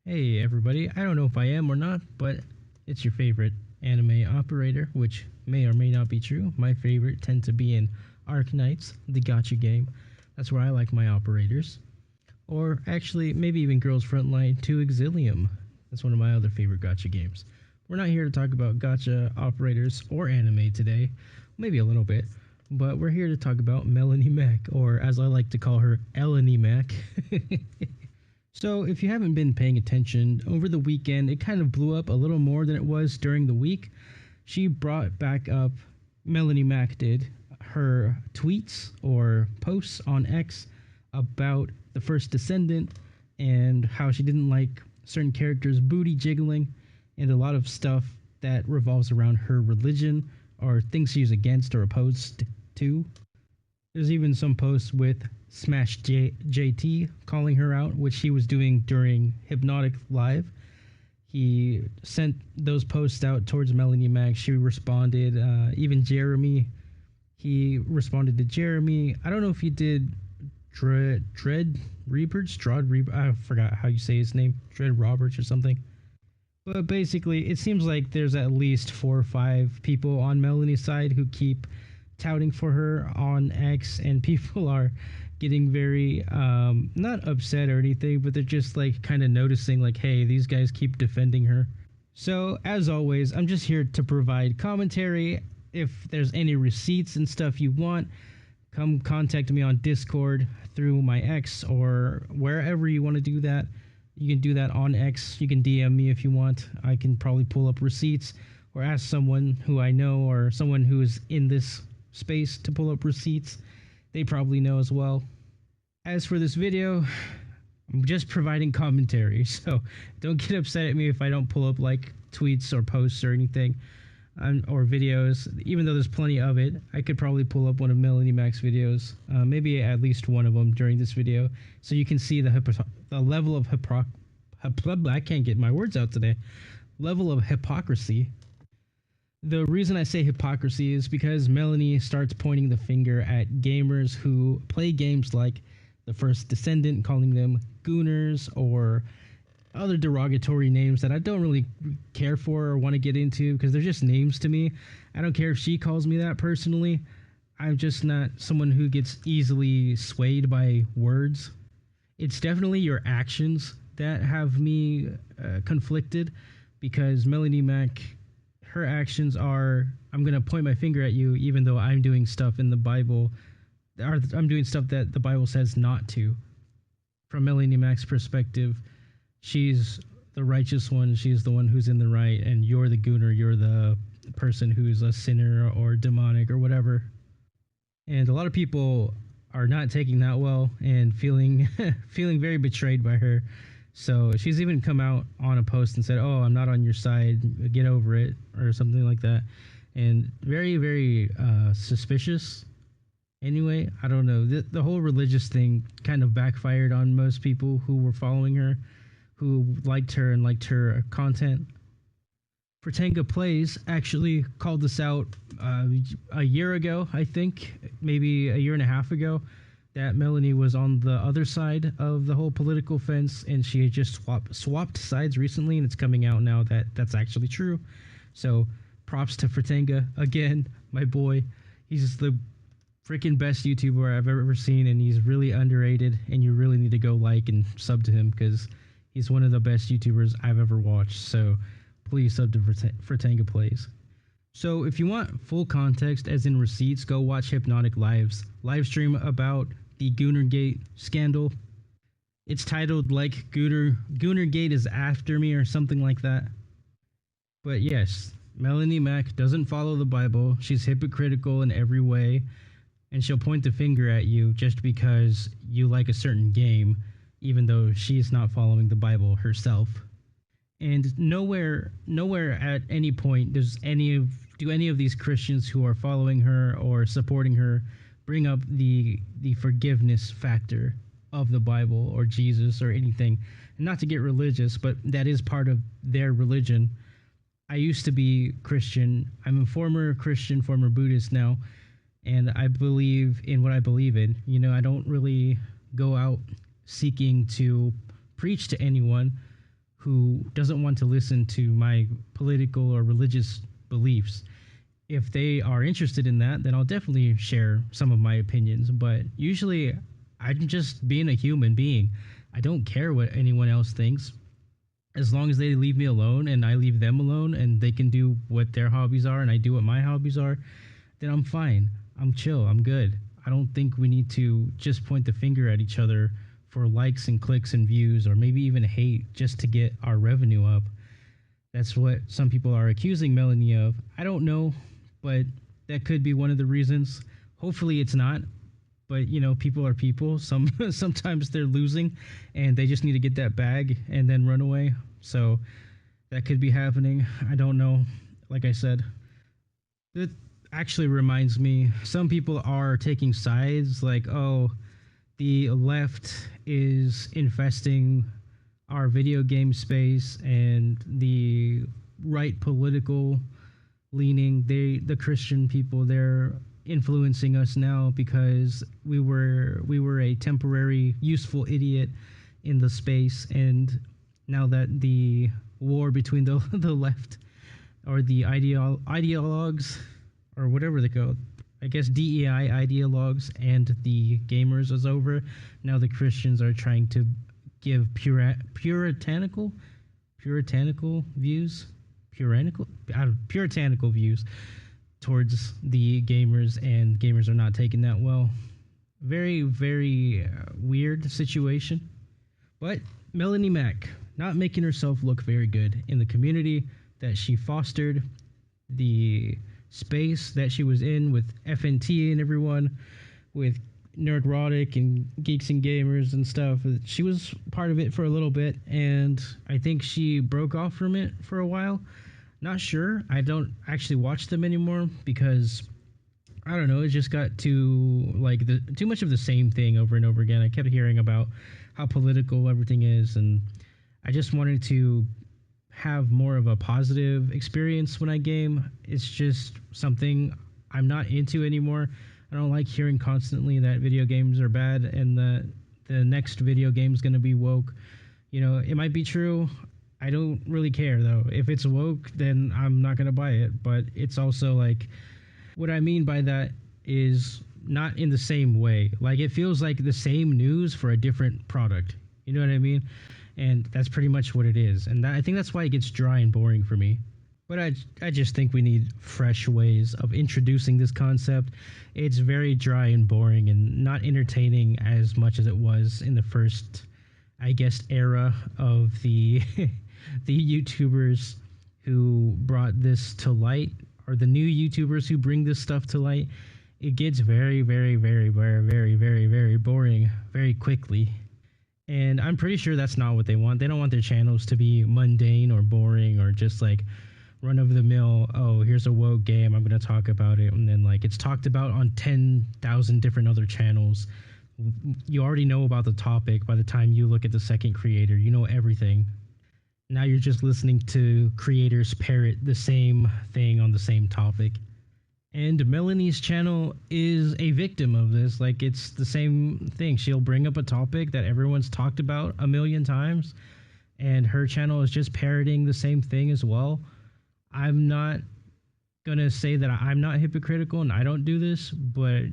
Hey everybody, I don't know if I am or not, but it's your favorite anime operator, which may or may not be true. My favorite tend to be in Arknights, the gacha game. That's where I like my operators. Or actually, maybe even Girls Frontline 2 Exilium. That's one of my other favorite gacha games. We're not here to talk about gacha operators or anime today, maybe a little bit, but we're here to talk about Melanie Mac, or as I like to call her, Eleni Mac. So, if you haven't been paying attention, over the weekend it kind of blew up a little more than it was during the week. She brought back up, Melanie Mac did, her tweets or posts on X about the first Descendant and how she didn't like certain characters' booty jiggling and a lot of stuff that revolves around her religion or things she's against or opposed to. There's even some posts with Smash JT calling her out, which he was doing during Hypnotic Live. He sent those posts out towards Melanie Mac. She responded. Even Jeremy, he responded to Jeremy. I don't know if he did Dread Reaperts? I forgot how you say his name. Dread Roberts or something. But basically, it seems like there's at least 4 or 5 people on Melanie's side who keep touting for her on X, and people are getting very not upset or anything, but they're just like kind of noticing like, hey, these guys keep defending her. So as always, I'm just here to provide commentary. If there's any receipts and stuff you want, come contact me on Discord through my X or wherever you want to do that. You can do that on X. You can DM me if you want. I can probably pull up receipts or ask someone who I know or someone who is in this space to pull up receipts. They probably know as well. As for this video, I'm just providing commentary, so don't get upset at me if I don't pull up like tweets or posts or anything, or videos. Even though there's plenty of it, I could probably pull up one of Melanie Mac's videos, maybe at least one of them during this video, so you can see the level of I can't get my words out today. Level of hypocrisy. The reason I say hypocrisy is because Melanie starts pointing the finger at gamers who play games like The First Descendant, calling them gooners or other derogatory names that I don't really care for or want to get into because they're just names to me. I don't care if she calls me that personally. I'm just not someone who gets easily swayed by words. It's definitely your actions that have me conflicted, because Melanie Mac, her actions are, I'm going to point my finger at you even though I'm doing stuff in the Bible, or I'm doing stuff that the Bible says not to. From Melanie Mac's perspective, she's the righteous one, she's the one who's in the right, and you're the gooner, you're the person who's a sinner or demonic or whatever. And a lot of people are not taking that well and feeling feeling very betrayed by her. So she's even come out on a post and said, oh, I'm not on your side, get over it, or something like that. And very, very suspicious. Anyway, I don't know. The whole religious thing kind of backfired on most people who were following her, who liked her and liked her content. Fratanga Plays actually called this out a year ago, I think, maybe a year and a half ago, that Melanie was on the other side of the whole political fence, and she had just swapped sides recently, and it's coming out now that that's actually true. So props to Fratanga again, my boy. He's the freaking best YouTuber I've ever seen, and he's really underrated, and you really need to go like and sub to him because he's one of the best YouTubers I've ever watched. So please sub to Fratanga Plays. So if you want full context, as in receipts, go watch Hypnotic Live's live stream about the Goonergate scandal. It's titled like Goonergate is after me or something like that. But yes, Melanie Mac doesn't follow the Bible. She's hypocritical in every way, and she'll point the finger at you just because you like a certain game, even though she's not following the Bible herself. And nowhere at any point do any of these Christians who are following her or supporting her bring up the forgiveness factor of the Bible or Jesus or anything. And not to get religious, but that is part of their religion. I used to be Christian. I'm a former Christian, former Buddhist now, and I believe in what I believe in. You know, I don't really go out seeking to preach to anyone. who doesn't want to listen to my political or religious beliefs. If they are interested in that, then I'll definitely share some of my opinions. But usually, I'm just being a human being. I don't care what anyone else thinks. As long as they leave me alone and I leave them alone and they can do what their hobbies are and I do what my hobbies are, then I'm fine. I'm chill. I'm good. I don't think we need to just point the finger at each other for likes and clicks and views or maybe even hate just to get our revenue up. That's what some people are accusing Melanie of. I don't know, but that could be one of the reasons. Hopefully it's not. But people are people. Sometimes they're losing and they just need to get that bag and then run away. So that could be happening. I don't know. Like I said, it actually reminds me, some people are taking sides like, oh, the left is infesting our video game space and the right political leaning, the Christian people, they're influencing us now because we were a temporary useful idiot in the space, and now that the war between the left or the ideologues or whatever they go, I guess DEI ideologues and the gamers is over, now the Christians are trying to give puritanical views towards the gamers, and gamers are not taking that well. Very, very weird situation. But Melanie Mac not making herself look very good in the community that she fostered, the space that she was in with FNT and everyone, with Nerdrotic and Geeks and Gamers and stuff. She was part of it for a little bit, and I think she broke off from it for a while. Not sure. I don't actually watch them anymore because I don't know. It just got too much of the same thing over and over again. I kept hearing about how political everything is, and I just wanted to have more of a positive experience when I game. It's just something I'm not into anymore. I don't like hearing constantly that video games are bad and that the next video game is going to be woke. It might be true. I don't really care though. If it's woke, then I'm not going to buy it. But it's also like, what I mean by that is not in the same way. Like, it feels like the same news for a different product. You know what I mean? And that's pretty much what it is. And I think that's why it gets dry and boring for me. But I just think we need fresh ways of introducing this concept. It's very dry and boring and not entertaining as much as it was in the first, I guess, era of the the YouTubers who brought this to light, or the new YouTubers who bring this stuff to light. It gets very, very, very, very, very, very, very boring very quickly. And I'm pretty sure that's not what they want. They don't want their channels to be mundane or boring or just like run of the mill. Oh, here's a woke game, I'm going to talk about it. And then it's talked about on 10,000 different other channels. You already know about the topic by the time you look at the second creator. You know everything. Now you're just listening to creators parrot the same thing on the same topic. And Melanie's channel is a victim of this. It's the same thing. She'll bring up a topic that everyone's talked about a million times, and her channel is just parroting the same thing as well. I'm not going to say that I'm not hypocritical and I don't do this, but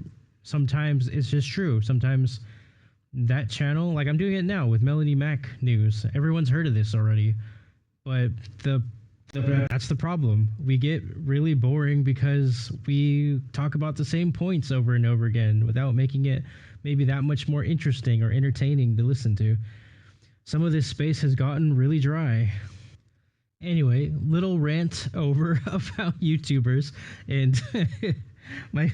sometimes it's just true. Sometimes that channel, I'm doing it now with Melanie Mac News. Everyone's heard of this already, but that's the problem. We get really boring because we talk about the same points over and over again without making it maybe that much more interesting or entertaining to listen to. Some of this space has gotten really dry. Anyway, little rant over about YouTubers and my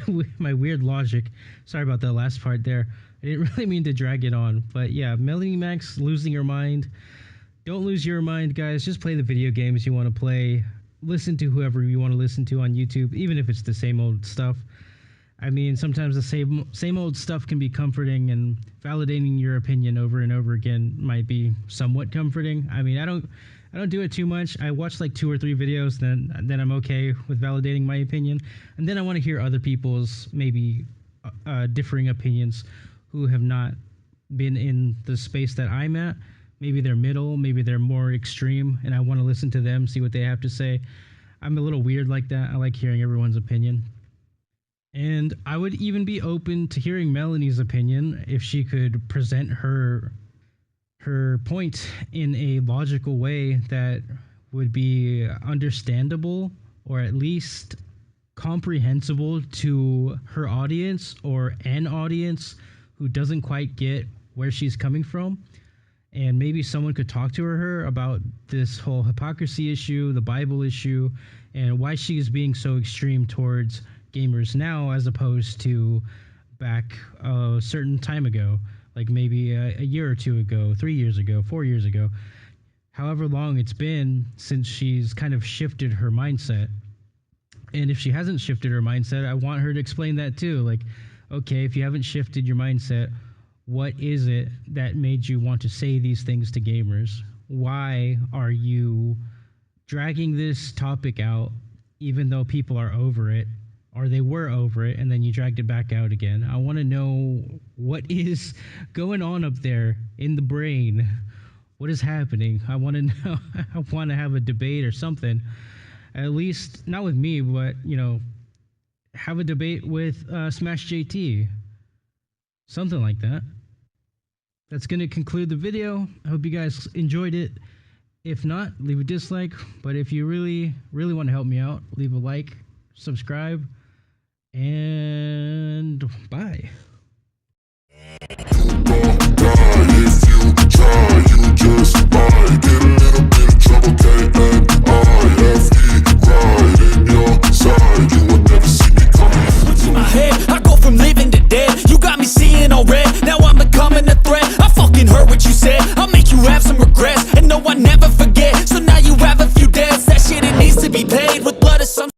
weird logic. Sorry about that last part there. I didn't really mean to drag it on, but yeah, Melanie Mac's losing her mind. Don't lose your mind, guys. Just play the video games you want to play. Listen to whoever you want to listen to on YouTube, even if it's the same old stuff. I mean, sometimes the same old stuff can be comforting, and validating your opinion over and over again might be somewhat comforting. I mean, I don't do it too much. I watch 2 or 3 videos, then I'm okay with validating my opinion, and then I want to hear other people's maybe differing opinions who have not been in the space that I'm at. maybe they're middle, maybe they're more extreme, and I want to listen to them, see what they have to say. I'm a little weird like that. I like hearing everyone's opinion. And I would even be open to hearing Melanie's opinion if she could present her point in a logical way that would be understandable, or at least comprehensible to her audience, or an audience who doesn't quite get where she's coming from. And maybe someone could talk to her about this whole hypocrisy issue, the Bible issue, and why she's being so extreme towards gamers now as opposed to back a certain time ago, like maybe a year or two ago, 3 years ago, 4 years ago, however long it's been since she's kind of shifted her mindset. And if she hasn't shifted her mindset, I want her to explain that too. Like, okay, if you haven't shifted your mindset, what is it that made you want to say these things to gamers? Why are you dragging this topic out even though people are over it, or they were over it, and then you dragged it back out again? I want to know what is going on up there in the brain. What is happening? I want to know. I want to have a debate or something. At least, not with me, but, you know, have a debate with Smash JT. Something like that. That's going to conclude the video. I hope you guys enjoyed it. If not, leave a dislike. But if you really, really want to help me out, leave a like, subscribe, and bye. Now I'm becoming a threat. I fucking heard what you said. I'll make you have some regrets. And no, I never forget. So now you have a few debts. That shit, it needs to be paid with blood of some